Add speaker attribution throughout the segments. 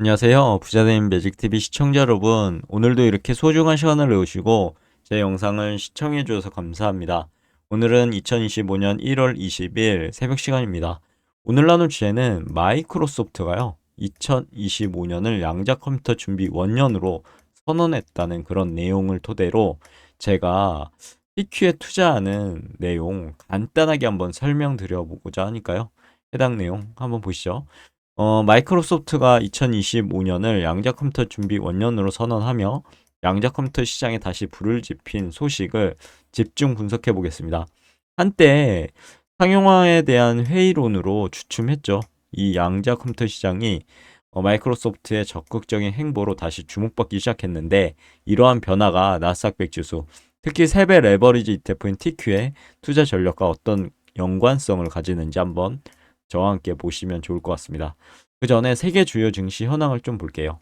Speaker 1: 안녕하세요. 부자된 매직TV 시청자 여러분. 오늘도 이렇게 소중한 시간을 내오시고 제 영상을 시청해 주셔서 감사합니다. 오늘은 2025년 1월 20일 새벽 시간입니다. 오늘 나눌 주제는 마이크로소프트가요. 2025년을 양자 컴퓨터 준비 원년으로 선언했다는 그런 내용을 토대로 제가 PQ에 투자하는 내용 간단하게 한번 설명드려 보고자 하니까요. 해당 내용 한번 보시죠. 마이크로소프트가 2025년을 양자 컴퓨터 준비 원년으로 선언하며 양자 컴퓨터 시장에 다시 불을 지핀 소식을 집중 분석해 보겠습니다. 한때 상용화에 대한 회의론으로 주춤했죠. 이 양자 컴퓨터 시장이 마이크로소프트의 적극적인 행보로 다시 주목받기 시작했는데 이러한 변화가 나스닥 100 지수, 특히 세배 레버리지 ETF인 TQ의 투자 전략과 어떤 연관성을 가지는지 한번 저와 함께 보시면 좋을 것 같습니다. 그 전에 세계 주요 증시 현황을 좀 볼게요.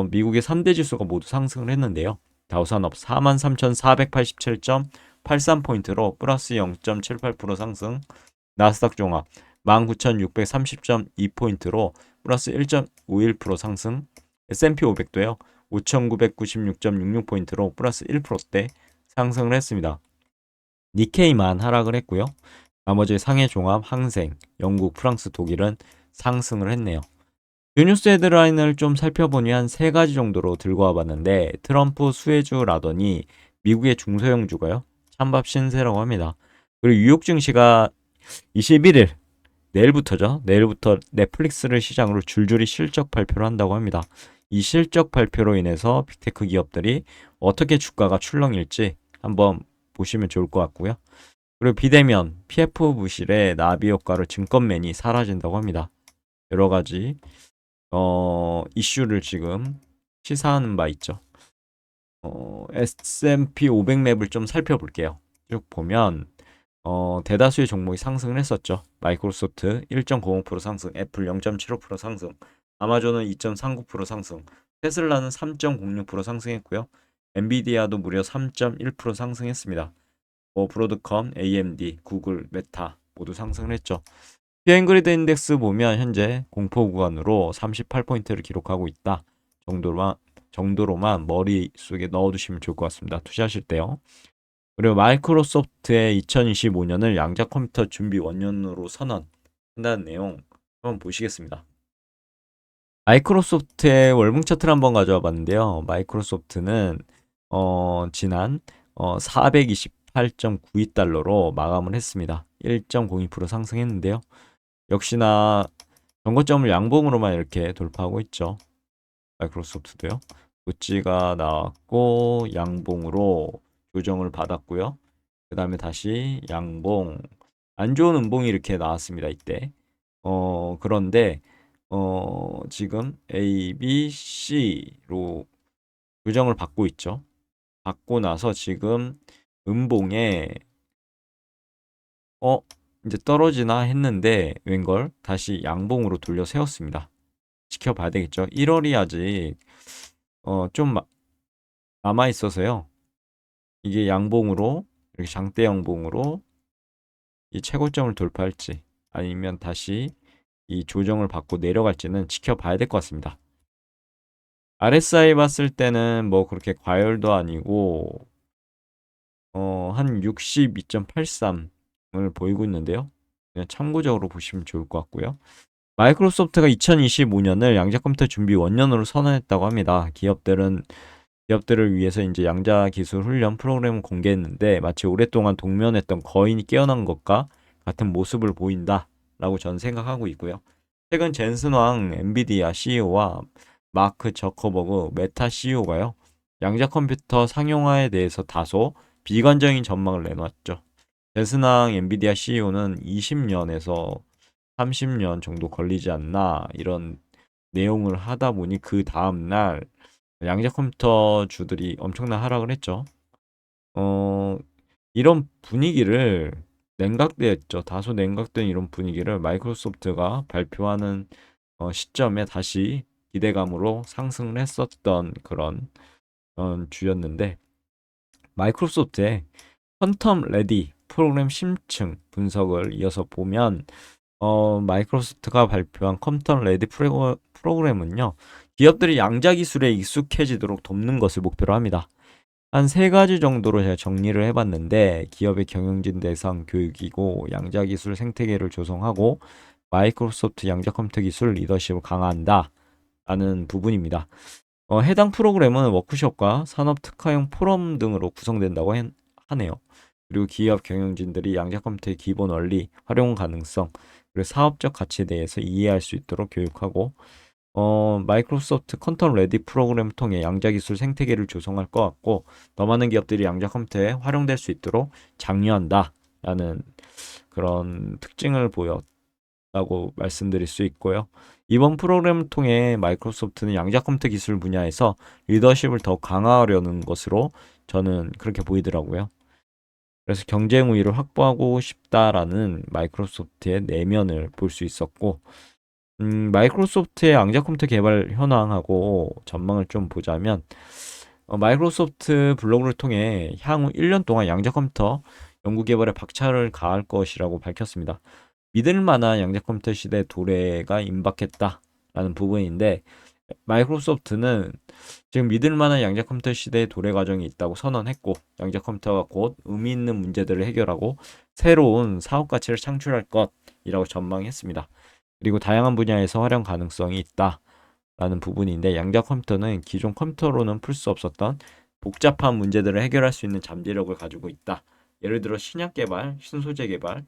Speaker 1: 미국의 3대 지수가 모두 상승을 했는데요. 다우산업 43,487.83포인트로 플러스 0.78% 상승, 나스닥 종합 19,630.2포인트로 플러스 1.51% 상승, S&P 500도요. 5,996.66포인트로 플러스 1%대 상승을 했습니다. 니케이만 하락을 했고요. 나머지 상해 종합, 항생, 영국, 프랑스, 독일은 상승을 했네요. 뉴스 헤드라인을 좀 살펴보니 한 세 가지 정도로 들고 와봤는데 트럼프 수혜주라더니 미국의 중소형주가요. 찬밥 신세라고 합니다. 그리고 뉴욕 증시가 21일 내일부터죠. 내일부터 넷플릭스를 시장으로 줄줄이 실적 발표를 한다고 합니다. 이 실적 발표로 인해서 빅테크 기업들이 어떻게 주가가 출렁일지 한번 보시면 좋을 것 같고요. 그리고 비대면 PF 부실의 나비 효과로 증권맨이 사라진다고 합니다. 여러 가지 이슈를 지금 시사하는 바 있죠. S&P 500 맵을 좀 살펴볼게요. 쭉 보면 대다수의 종목이 상승을 했었죠. 마이크로소프트 1.05% 상승, 애플 0.75% 상승, 아마존은 2.39% 상승, 테슬라는 3.06% 상승했고요. 엔비디아도 무려 3.1% 상승했습니다. 브로드컴, AMD, 구글, 메타 모두 상승을 했죠. 피엔그리드 인덱스 보면 현재 공포 구간으로 38포인트를 기록하고 있다 정도로만 머릿속에 넣어두시면 좋을 것 같습니다. 투자하실 때요. 그리고 마이크로소프트의 2025년을 양자 컴퓨터 준비 원년으로 선언한다는 내용 한번 보시겠습니다. 마이크로소프트의 월봉 차트를 한번 가져와 봤는데요. 마이크로소프트는 지난 428.92달러로 마감을 했습니다. 1.02% 상승했는데요. 역시나 전고점을 양봉으로만 이렇게 돌파하고 있죠. 마이크로소프트도요. 고치가 나왔고 양봉으로 조정을 받았고요. 그 다음에 다시 양봉, 안 좋은 음봉이 이렇게 나왔습니다. 이때. 그런데 지금 A, B, C로 조정을 받고 있죠. 받고 나서 지금 음봉에 어 이제 떨어지나 했는데 웬걸 다시 양봉으로 돌려 세웠습니다. 지켜봐야 되겠죠. 1월이 아직 좀 남아 있어서요. 이게 양봉으로 이렇게 장대 양봉으로 이 최고점을 돌파할지 아니면 다시 이 조정을 받고 내려갈지는 지켜봐야 될 것 같습니다. RSI 봤을 때는 뭐 그렇게 과열도 아니고 한 62.83을 보이고 있는데요. 그냥 참고적으로 보시면 좋을 것 같고요. 마이크로소프트가 2025년을 양자 컴퓨터 준비 원년으로 선언했다고 합니다. 기업들을 위해서 이제 양자 기술 훈련 프로그램을 공개했는데 마치 오랫동안 동면했던 거인이 깨어난 것과 같은 모습을 보인다라고 저는 생각하고 있고요. 최근 젠슨 왕 엔비디아 CEO와 마크 저커버그 메타 CEO가요. 양자 컴퓨터 상용화에 대해서 다소 비관적인 전망을 내놨죠. 젠슨 왕 엔비디아 CEO는 20년에서 30년 정도 걸리지 않나 이런 내용을 하다 보니 그 다음날 양자 컴퓨터 주들이 엄청난 하락을 했죠. 어, 이런 분위기를 냉각되었죠. 다소 냉각된 이런 분위기를 마이크로소프트가 발표하는 시점에 다시 기대감으로 상승을 했었던 그런 주였는데 마이크로소프트의 퀀텀 레디 프로그램 심층 분석을 이어서 보면 마이크로소프트가 발표한 컴퓨터 레디 프로그램은요, 기업들이 양자 기술에 익숙해지도록 돕는 것을 목표로 합니다. 한 세 가지 정도로 제가 정리를 해봤는데, 기업의 경영진 대상 교육이고, 양자 기술 생태계를 조성하고, 마이크로소프트 양자 컴퓨터 기술 리더십을 강화한다. 라는 부분입니다. 해당 프로그램은 워크숍과 산업 특화형 포럼 등으로 구성된다고 하네요. 그리고 기업 경영진들이 양자 컴퓨터의 기본 원리, 활용 가능성, 그리고 사업적 가치에 대해서 이해할 수 있도록 교육하고, 마이크로소프트 컨텀 레디 프로그램을 통해 양자 기술 생태계를 조성할 것 같고, 더 많은 기업들이 양자 컴퓨터에 활용될 수 있도록 장려한다. 라는 그런 특징을 보였다고 말씀드릴 수 있고요. 이번 프로그램을 통해 마이크로소프트는 양자 컴퓨터 기술 분야에서 리더십을 더 강화하려는 것으로 저는 그렇게 보이더라고요. 그래서 경쟁 우위를 확보하고 싶다라는 마이크로소프트의 내면을 볼 수 있었고, 마이크로소프트의 양자 컴퓨터 개발 현황하고 전망을 좀 보자면, 마이크로소프트 블로그를 통해 향후 1년 동안 양자 컴퓨터 연구 개발에 박차를 가할 것이라고 밝혔습니다. 믿을 만한 양자 컴퓨터 시대 도래가 임박했다라는 부분인데, 마이크로소프트는 지금 믿을 만한 양자 컴퓨터 시대의 도래 과정이 있다고 선언했고, 양자 컴퓨터가 곧 의미 있는 문제들을 해결하고 새로운 사업 가치를 창출할 것이라고 전망했습니다. 그리고 다양한 분야에서 활용 가능성이 있다라는 부분인데, 양자 컴퓨터는 기존 컴퓨터로는 풀 수 없었던 복잡한 문제들을 해결할 수 있는 잠재력을 가지고 있다. 예를 들어 신약 개발, 신소재 개발,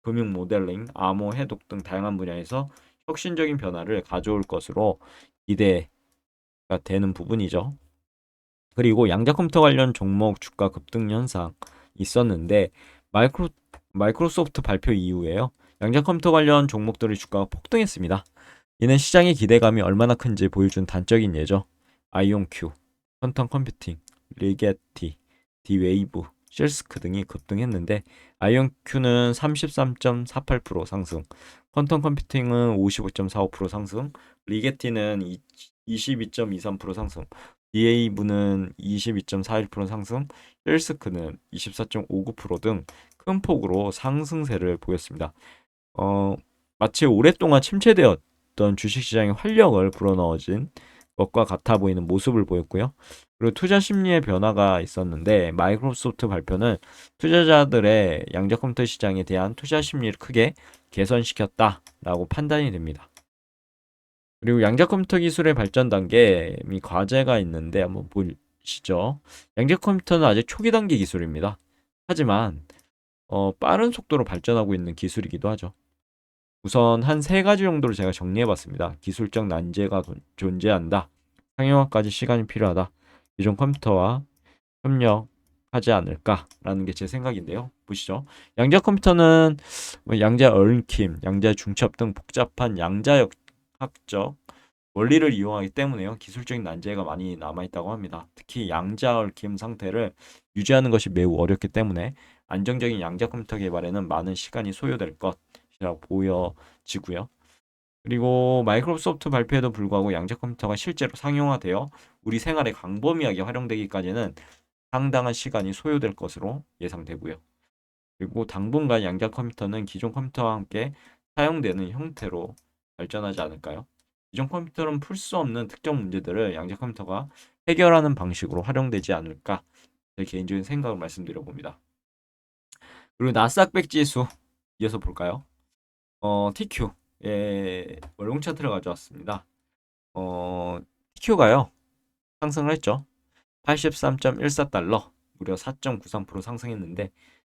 Speaker 1: 금융 모델링, 암호 해독 등 다양한 분야에서 혁신적인 변화를 가져올 것으로 기대가 되는 부분이죠. 그리고 양자 컴퓨터 관련 종목 주가 급등 현상 있었는데, 마이크로 마이크로소프트 발표 이후에요, 양자 컴퓨터 관련 종목들의 주가가 폭등했습니다. 이는 시장의 기대감이 얼마나 큰지 보여준 단적인 예죠. 아이온큐, 퀀텀 컴퓨팅, 리게티, 디웨이브, 실스크 등이 급등했는데, 아이온큐는 33.48% 상승, 퀀텀 컴퓨팅은 55.45% 상승, 리게티는 22.23% 상승, 디웨이브는 22.41% 상승, 실스크는 24.59% 등 큰 폭으로 상승세를 보였습니다. 어, 마치 오랫동안 침체되었던 주식시장의 활력을 불어넣어진 것과 같아 보이는 모습을 보였고요. 그리고 투자 심리의 변화가 있었는데, 마이크로소프트 발표는 투자자들의 양자 컴퓨터 시장에 대한 투자 심리를 크게 개선시켰다라고 판단이 됩니다. 그리고 양자 컴퓨터 기술의 발전 단계 및 과제가 있는데 한번 보시죠. 양자 컴퓨터는 아직 초기 단계 기술입니다. 하지만 빠른 속도로 발전하고 있는 기술이기도 하죠. 우선 한 세 가지 정도로 제가 정리해봤습니다. 기술적 난제가 존재한다. 상용화까지 시간이 필요하다. 기존 컴퓨터와 협력하지 않을까라는 게 제 생각인데요. 보시죠. 양자 컴퓨터는 양자 얽힘, 양자 중첩 등 복잡한 양자역학적 원리를 이용하기 때문에요, 기술적인 난제가 많이 남아있다고 합니다. 특히 양자 얽힘 상태를 유지하는 것이 매우 어렵기 때문에 안정적인 양자 컴퓨터 개발에는 많은 시간이 소요될 것이라고 보여지고요. 그리고 마이크로소프트 발표에도 불구하고 양자 컴퓨터가 실제로 상용화되어 우리 생활에 광범위하게 활용되기까지는 상당한 시간이 소요될 것으로 예상되고요. 그리고 당분간 양자 컴퓨터는 기존 컴퓨터와 함께 사용되는 형태로 발전하지 않을까요? 기존 컴퓨터는 풀 수 없는 특정 문제들을 양자 컴퓨터가 해결하는 방식으로 활용되지 않을까, 제 개인적인 생각을 말씀드려 봅니다. 그리고 나스닥100 지수 이어서 볼까요? TQ의 월봉 차트를 가져왔습니다. TQ가요, 상승을 했죠. 83.14달러, 무려 4.93% 상승했는데,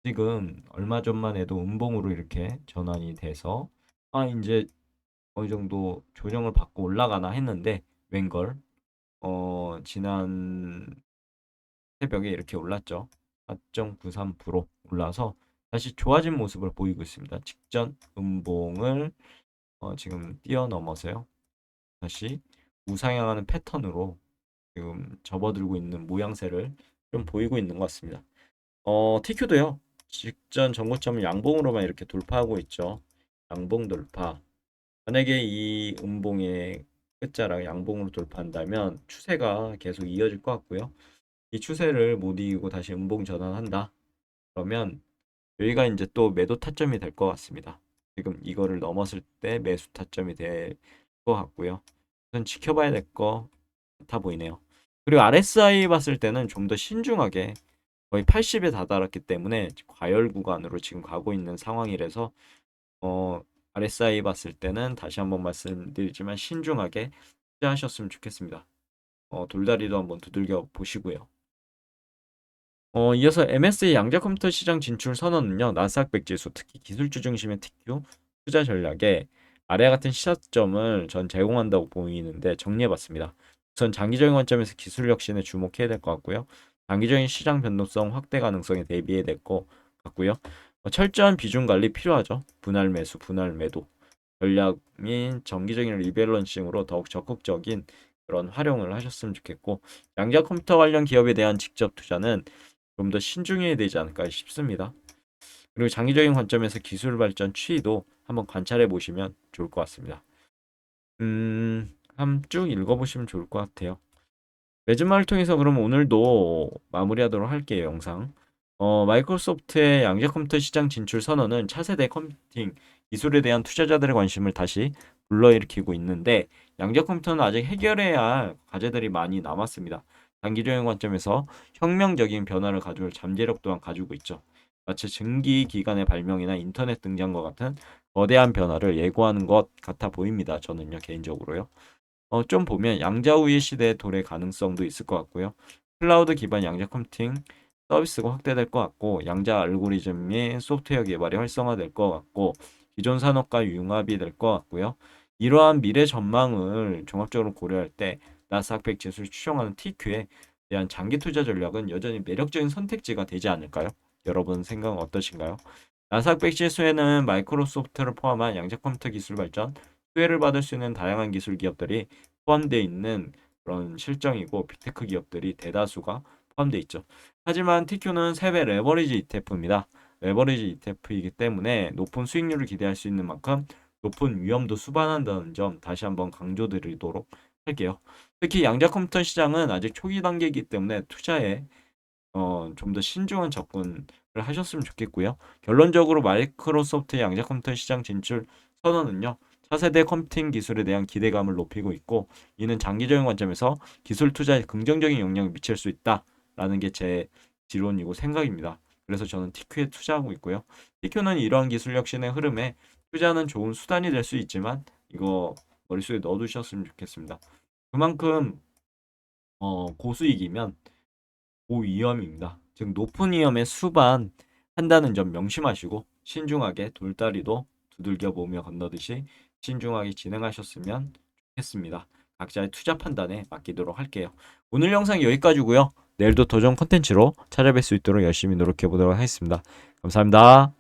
Speaker 1: 지금 얼마 전만 해도 음봉으로 이렇게 전환이 돼서 이제 어느 정도 조정을 받고 올라가나 했는데, 웬걸 지난 새벽에 이렇게 올랐죠. 4.93% 올라서 다시 좋아진 모습을 보이고 있습니다. 직전 음봉을 지금 뛰어넘어서요, 다시 우상향하는 패턴으로 지금 접어들고 있는 모양새를 좀 보이고 있는 것 같습니다. TQ도요, 직전 전고점을 양봉으로만 이렇게 돌파하고 있죠. 양봉 돌파. 만약에 이 음봉의 끝자락 양봉으로 돌파한다면 추세가 계속 이어질 것 같고요. 이 추세를 못 이기고 다시 음봉 전환한다. 그러면 여기가 이제 또 매도 타점이 될 것 같습니다. 지금 이거를 넘었을 때 매수 타점이 될 것 같고요. 우선 지켜봐야 될 것 같아 보이네요. 그리고 RSI 봤을 때는 좀 더 신중하게 거의 80에 다다랐기 때문에 과열 구간으로 지금 가고 있는 상황이라서 어, RSI 봤을 때는 다시 한번 말씀드리지만 신중하게 투자하셨으면 좋겠습니다. 돌다리도 한번 두들겨 보시고요. 이어서 MSCI 양자 컴퓨터 시장 진출 선언은요, 나스닥 100 지수, 특히 기술주 중심의 TQ 투자 전략에 아래 같은 시사점을 전 제공한다고 보이는데 정리해봤습니다. 우선 장기적인 관점에서 기술 혁신에 주목해야 될 것 같고요. 단기적인 시장 변동성 확대 가능성에 대비해야 될 것 같고요. 철저한 비중 관리 필요하죠. 분할 매수, 분할 매도 전략 및 정기적인 리밸런싱으로 더욱 적극적인 그런 활용을 하셨으면 좋겠고, 양자 컴퓨터 관련 기업에 대한 직접 투자는 좀 더 신중해야 되지 않을까 싶습니다. 그리고 장기적인 관점에서 기술 발전 추이도 한번 관찰해 보시면 좋을 것 같습니다. 한번 쭉 읽어보시면 좋을 것 같아요. 매주말을 통해서 그럼 오늘도 마무리하도록 할게요, 영상. 마이크로소프트의 양자 컴퓨터 시장 진출 선언은 차세대 컴퓨팅 기술에 대한 투자자들의 관심을 다시 불러일으키고 있는데, 양자 컴퓨터는 아직 해결해야 할 과제들이 많이 남았습니다. 단기적인 관점에서 혁명적인 변화를 가져올 잠재력 또한 가지고 있죠. 마치 증기 기관의 발명이나 인터넷 등장과 같은 거대한 변화를 예고하는 것 같아 보입니다. 저는요, 개인적으로요. 좀 보면 양자우위 시대에 도래 가능성도 있을 것 같고요. 클라우드 기반 양자 컴퓨팅 서비스가 확대될 것 같고, 양자 알고리즘 및 소프트웨어 개발이 활성화될 것 같고, 기존 산업과 융합이 될 것 같고요. 이러한 미래 전망을 종합적으로 고려할 때 나스닥 100 지수를 추종하는 TQ에 대한 장기 투자 전략은 여전히 매력적인 선택지가 되지 않을까요? 여러분 생각은 어떠신가요? 나스닥 100 지수에는 마이크로소프트를 포함한 양자 컴퓨터 기술 발전, 수혜를 받을 수 있는 다양한 기술 기업들이 포함되어 있는 그런 실정이고, 빅테크 기업들이 대다수가 포함되어 있죠. 하지만 TQ는 세배 레버리지 ETF입니다. 레버리지 ETF이기 때문에 높은 수익률을 기대할 수 있는 만큼 높은 위험도 수반한다는 점 다시 한번 강조드리도록 할게요. 특히 양자 컴퓨터 시장은 아직 초기 단계이기 때문에 투자에 좀 더 신중한 접근을 하셨으면 좋겠고요. 결론적으로 마이크로소프트의 양자 컴퓨터 시장 진출 선언은요, 차세대 컴퓨팅 기술에 대한 기대감을 높이고 있고, 이는 장기적인 관점에서 기술 투자에 긍정적인 영향을 미칠 수 있다라는 게 제 지론이고 생각입니다. 그래서 저는 TQ에 투자하고 있고요. TQ는 이러한 기술 혁신의 흐름에 투자는 좋은 수단이 될 수 있지만, 이거 머릿속에 넣어두셨으면 좋겠습니다. 그만큼 고수익이면 고위험입니다. 즉 높은 위험에 수반한다는 점 명심하시고, 신중하게 돌다리도 두들겨 보며 건너듯이 신중하게 진행하셨으면 좋겠습니다. 각자의 투자 판단에 맡기도록 할게요. 오늘 영상 여기까지고요. 내일도 더 좋은 컨텐츠로 찾아뵐 수 있도록 열심히 노력해 보도록 하겠습니다. 감사합니다.